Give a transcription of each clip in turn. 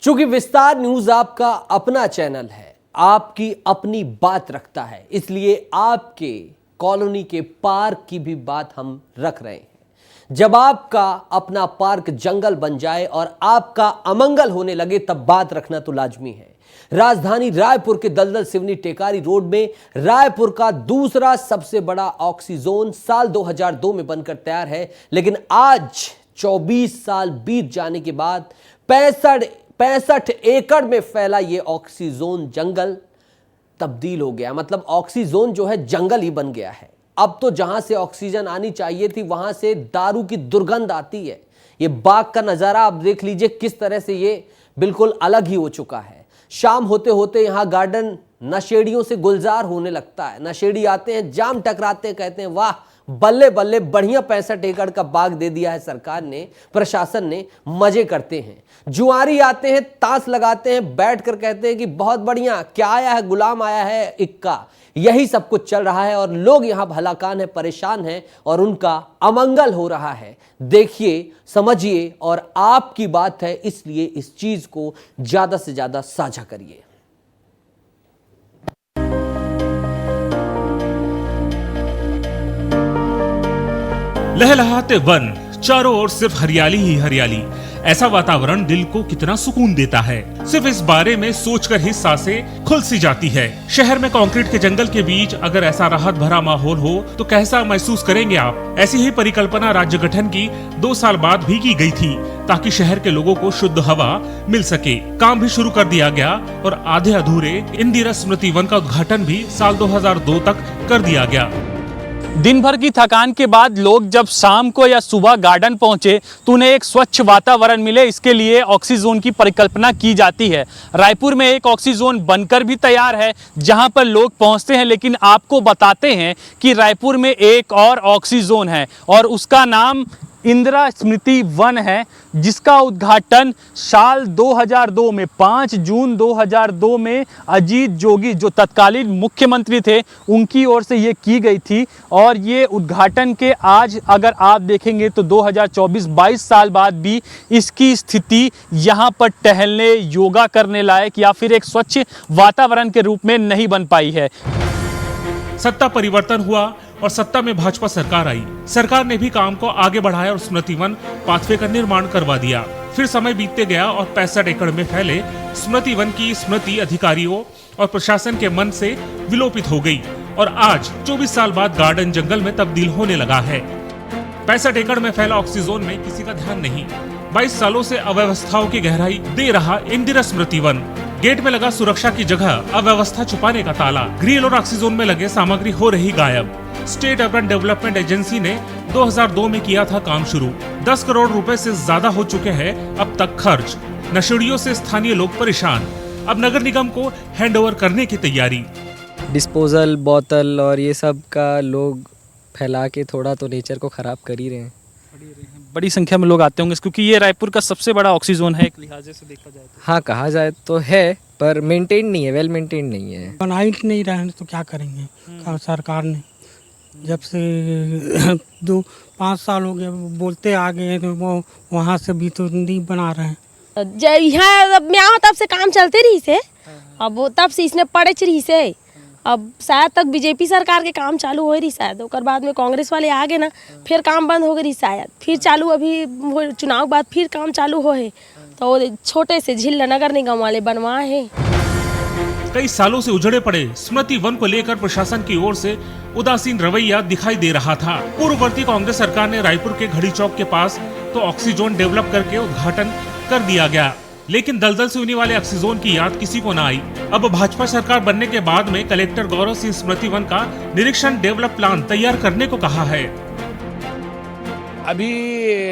चूंकि विस्तार न्यूज आपका अपना चैनल है, आपकी अपनी बात रखता है, इसलिए आपके कॉलोनी के पार्क की भी बात हम रख रहे हैं। जब आपका अपना पार्क जंगल बन जाए और आपका अमंगल होने लगे तब बात रखना तो लाजमी है। राजधानी रायपुर के दलदल सिवनी टेकारी रोड में रायपुर का दूसरा सबसे बड़ा ऑक्सीजोन साल 2002 में बनकर तैयार है, लेकिन आज 24 साल बीत जाने के बाद 65 एकड़ में फैला यह ऑक्सीजोन जंगल तब्दील हो गया। मतलब ऑक्सीजोन जो है जंगल ही बन गया है। अब तो जहां से ऑक्सीजन आनी चाहिए थी वहां से दारू की दुर्गंध आती है। ये बाग का नजारा आप देख लीजिए किस तरह से ये बिल्कुल अलग ही हो चुका है। शाम होते होते यहां गार्डन नशेड़ियों से गुलजार होने लगता है। नशेड़ी आते हैं, जाम टकराते हैं, कहते हैं वाह बल्ले बल्ले, बढ़िया 65 एकड़ का बाग दे दिया है सरकार ने, प्रशासन ने, मजे करते हैं। जुआरी आते हैं, ताश लगाते हैं, बैठकर कहते हैं कि बहुत बढ़िया, क्या आया है, गुलाम आया है इक्का। यही सब कुछ चल रहा है और लोग यहां भलाकान है, परेशान हैं और उनका अमंगल हो रहा है। देखिए, समझिए और आपकी बात है, इसलिए इस चीज को ज्यादा से ज्यादा साझा करिए। लहलहाते वन, चारों ओर सिर्फ हरियाली ही हरियाली। ऐसा वातावरण दिल को कितना सुकून देता है। सिर्फ इस बारे में सोचकर ही सांसें खुल सी जाती है। शहर में कंक्रीट के जंगल के बीच अगर ऐसा राहत भरा माहौल हो तो कैसा महसूस करेंगे आप। ऐसी ही परिकल्पना राज्य गठन की 2 साल बाद भी की गई थी ताकि शहर के लोगों को शुद्ध हवा मिल सके। काम भी शुरू कर दिया गया और आधे अधूरे इंदिरा स्मृति वन का उद्घाटन भी साल 2002 तक कर दिया गया। दिन भर की थकान के बाद लोग जब शाम को या सुबह गार्डन पहुंचे तो उन्हें एक स्वच्छ वातावरण मिले, इसके लिए ऑक्सीजोन की परिकल्पना की जाती है। रायपुर में एक ऑक्सीजोन बनकर भी तैयार है जहां पर लोग पहुंचते हैं, लेकिन आपको बताते हैं कि रायपुर में एक और ऑक्सीजोन है और उसका नाम इंदिरा स्मृति वन है, जिसका उद्घाटन साल 2002 में 5 जून 2002 में अजीत जोगी जो तत्कालीन मुख्यमंत्री थे उनकी ओर से ये की गई थी। और ये उद्घाटन के आज अगर आप देखेंगे तो 2024-22 साल बाद भी इसकी स्थिति यहाँ पर टहलने, योगा करने लायक या फिर एक स्वच्छ वातावरण के रूप में नहीं बन पाई है। सत्ता परिवर्तन हुआ और सत्ता में भाजपा सरकार आई। सरकार ने भी काम को आगे बढ़ाया और स्मृति वन पाथवे का निर्माण करवा दिया। फिर समय बीतते गया और 65 एकड़ में फैले स्मृति वन की स्मृति अधिकारियों और प्रशासन के मन से विलोपित हो गई और आज 24 साल बाद गार्डन जंगल में तब्दील होने लगा है। 65 एकड़ में फैला ऑक्सीजोन में किसी का ध्यान नहीं। 22 सालों से अव्यवस्थाओं की गहराई दे रहा इंदिरा स्मृति वन। गेट में लगा सुरक्षा की जगह अव्यवस्था छुपाने का ताला। ग्रिल और ऑक्सीजोन में लगे सामग्री हो रही गायब। स्टेट अर्बन डेवलपमेंट एजेंसी ने 2002 में किया था काम शुरू। 10 करोड़ रुपए से ज्यादा हो चुके हैं अब तक खर्च। नशेड़ियों से स्थानीय लोग परेशान। अब नगर निगम को हैंडओवर करने की तैयारी। डिस्पोजल बोतल और ये सब का लोग फैला के थोड़ा तो नेचर को खराब कर ही रहे हैं। बड़ी संख्या में लोग आते होंगे क्योंकि ये रायपुर का सबसे बड़ा ऑक्सीजोन है एक लिहाजे से देखा जाए तो। हाँ, कहा जाए तो है पर मेंटेन नहीं है, वेल मेंटेन नहीं है। बनाई नहीं रहे तो क्या करेंगे। सरकार ने जब से 2-5 साल हो गए बोलते आ गए तो वो वहाँ से भी तो नहीं बना रहे हैं। जब यहाँ मैं आओ तब से काम चलते रही से, अब वो तब से इसने पड़े रही से, अब शायद तक बीजेपी सरकार के काम चालू हो रही शायद, और बाद में कांग्रेस वाले आ गए ना, फिर काम बंद हो गई शायद, फिर चालू अभी चुनाव बाद फिर काम चालू हो है तो छोटे से झील नगर निगम वाले बनवाए हैं। कई सालों से उजड़े पड़े स्मृति वन को लेकर प्रशासन की ओर से उदासीन रवैया दिखाई दे रहा था। पूर्ववर्ती कांग्रेस सरकार ने रायपुर के घड़ी चौक के पास तो ऑक्सीजोन डेवलप करके उद्घाटन कर दिया गया, लेकिन दलदल सिवनी वाले ऑक्सीजोन की याद किसी को न आई। अब भाजपा सरकार बनने के बाद में कलेक्टर गौरव सिंह स्मृति वन का निरीक्षण डेवलप प्लान तैयार करने को कहा है। अभी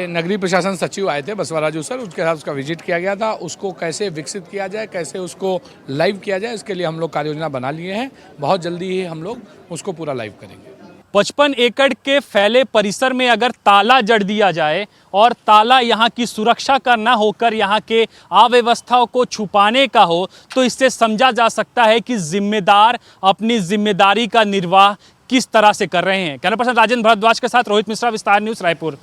नगरीय प्रशासन सचिव आए थे बसवराजू सर, उसके साथ उसका विजिट किया गया था। उसको कैसे विकसित किया जाए, कैसे उसको लाइव किया जाए, इसके लिए हम लोग कार्य योजना बना लिए हैं। बहुत जल्दी ही हम लोग उसको पूरा लाइव करेंगे। 55 एकड़ के फैले परिसर में अगर ताला जड़ दिया जाए और ताला यहाँ की सुरक्षा का न होकर यहाँ के अव्यवस्थाओं को छुपाने का हो तो इससे समझा जा सकता है कि जिम्मेदार अपनी जिम्मेदारी का निर्वाह किस तरह से कर रहे हैं। कैमरा पर्सन राजेंद्र भारद्वाज के साथ रोहित मिश्रा, विस्तार न्यूज़, रायपुर।